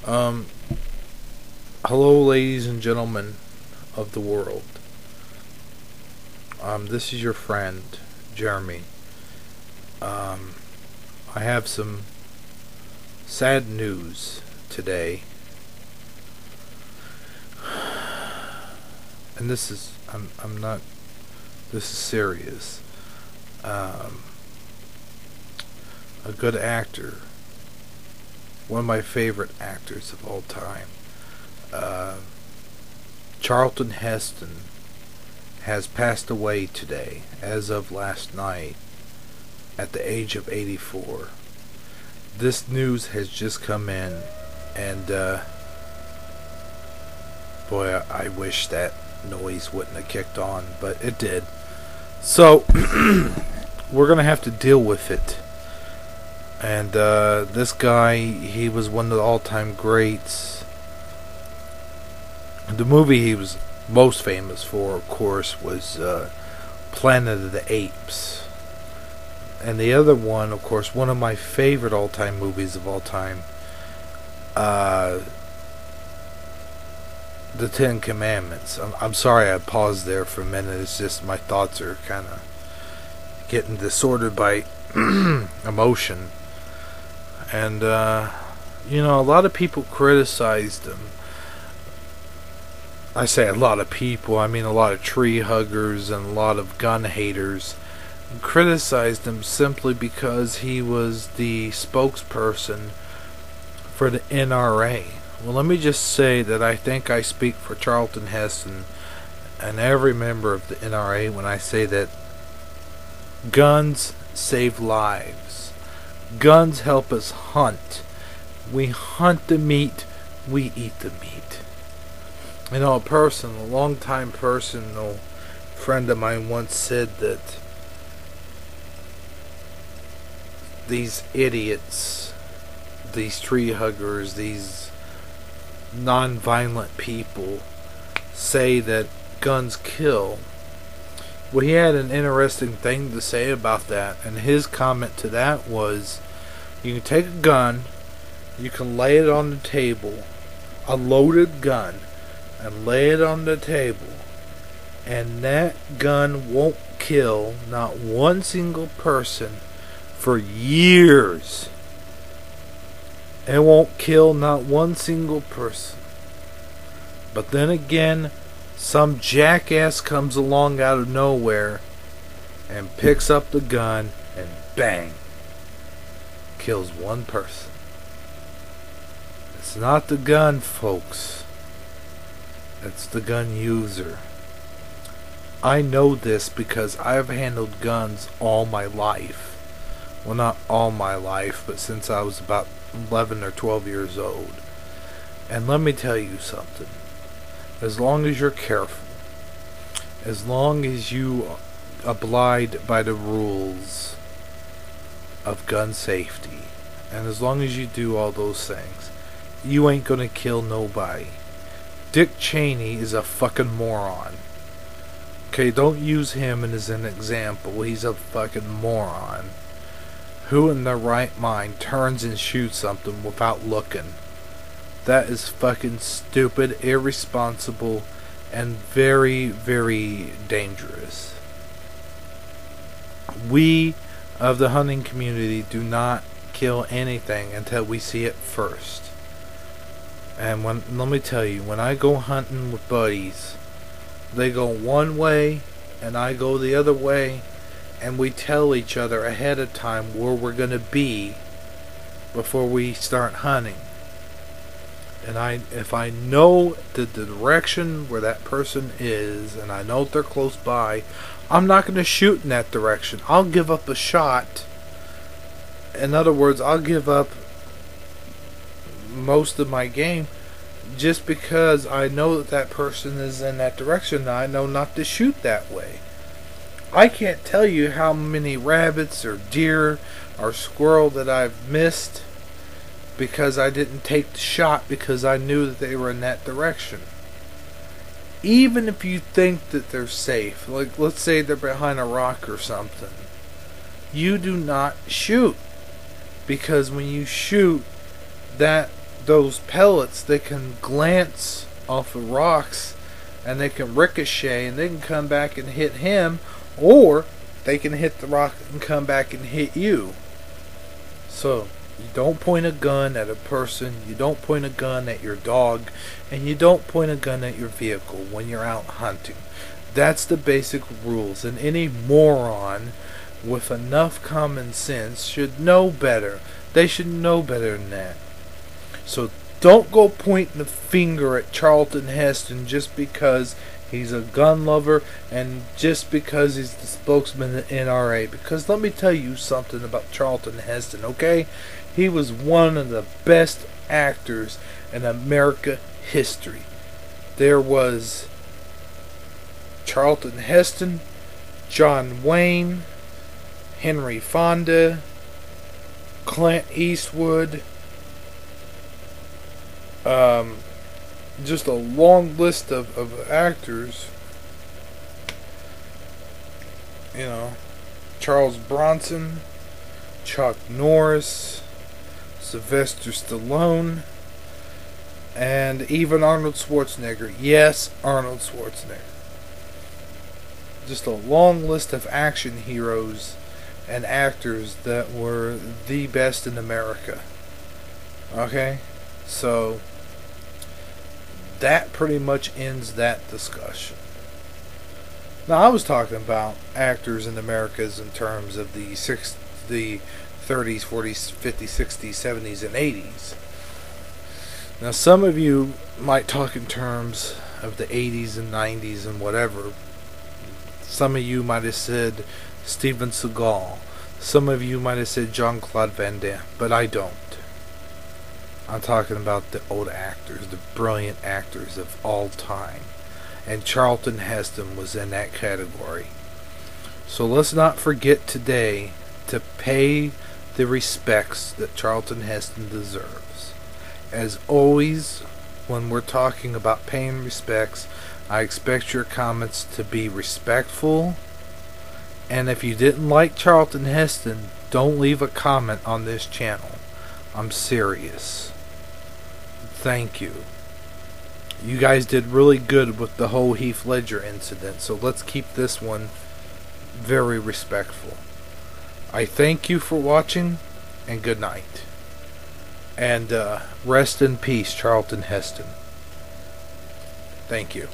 Um, Hello, ladies and gentlemen of the world. This is your friend, Jeremy. Um, I have some sad news today. And I'm not, this is serious. Um, a good actor, one of my favorite actors of all time, uh, Charlton Heston, has passed away today, as of last night, at the age of 84. This news has just come in, and boy, I wish that noise wouldn't have kicked on, but it did. So, we're going to have to deal with it. And this guy, he was one of the all-time greats. The movie he was most famous for, of course, was Planet of the Apes. And the other one, of course, one of my favorite all-time movies of all time, The Ten Commandments. I'm sorry I paused there for a minute. It's just my thoughts are kind of getting disordered by emotion. And, a lot of people criticized him. I say a lot of people, I mean a lot of tree huggers and a lot of gun haters criticized him simply because he was the spokesperson for the NRA. Well, let me just say that I think I speak for Charlton Heston and every member of the NRA when I say that guns save lives. Guns help us hunt. We hunt the meat, we eat the meat. A long-time personal friend of mine once said that these idiots, these tree huggers, these non-violent people say that guns kill. Well, he had an interesting thing to say about that, and his comment to that was, you can take a gun, you can lay it on the table, a loaded gun, and lay it on the table, and that gun won't kill not one single person for years. It won't kill not one single person. But then again, some jackass comes along out of nowhere and picks up the gun and bang, kills one person. It's not the gun, folks. It's the gun user. I know this because I've handled guns all my life. Well, not all my life, but since I was about 11 or 12 years old. And let me tell you something. As long as you're careful, as long as you abide by the rules of gun safety, and as long as you do all those things, you ain't gonna kill nobody. Dick Cheney is a fucking moron. Okay, don't use him as an example. He's a fucking moron. Who in their right mind turns and shoots something without looking? That is fucking stupid, irresponsible, and very, very dangerous. We of the hunting community do not kill anything until we see it first. And let me tell you, when I go hunting with buddies, they go one way and I go the other way, and we tell each other ahead of time where we're going to be before we start hunting. And if I know the direction where that person is, and I know if they're close by, I'm not going to shoot in that direction. I'll give up a shot. In other words, I'll give up most of my game just because I know that person is in that direction, and I know not to shoot that way. I can't tell you how many rabbits or deer or squirrel that I've missed because I didn't take the shot because I knew that they were in that direction. Even if you think that they're safe, like let's say they're behind a rock or something, you do not shoot, because when you shoot, that those pellets, they can glance off of rocks and they can ricochet and they can come back and hit him, or they can hit the rock and come back and hit you. So you don't point a gun at a person, you don't point a gun at your dog, and you don't point a gun at your vehicle when you're out hunting. That's the basic rules, and any moron with enough common sense should know better. They should know better than that. So don't go pointing the finger at Charlton Heston just because he's a gun lover and just because he's the spokesman of the NRA. Because let me tell you something about Charlton Heston, okay? He was one of the best actors in America history. There was Charlton Heston, John Wayne, Henry Fonda, Clint Eastwood, just a long list of actors. You know, Charles Bronson, Chuck Norris, Sylvester Stallone, and even Arnold Schwarzenegger. Yes, Arnold Schwarzenegger. Just a long list of action heroes and actors that were the best in America. Okay? So that pretty much ends that discussion. Now, I was talking about actors in Americas in terms of the 30s, 40s, 50s, 60s, 70s, and 80s. Now, some of you might talk in terms of the 80s and 90s and whatever. Some of you might have said Steven Seagal. Some of you might have said Jean-Claude Van Damme, but I don't. I'm talking about the old actors, the brilliant actors of all time. And Charlton Heston was in that category. So let's not forget today to pay the respects that Charlton Heston deserves. As always, when we're talking about paying respects, I expect your comments to be respectful. And if you didn't like Charlton Heston, don't leave a comment on this channel. I'm serious. Thank you. You guys did really good with the whole Heath Ledger incident, so let's keep this one very respectful. I thank you for watching, and good night. And rest in peace, Charlton Heston. Thank you.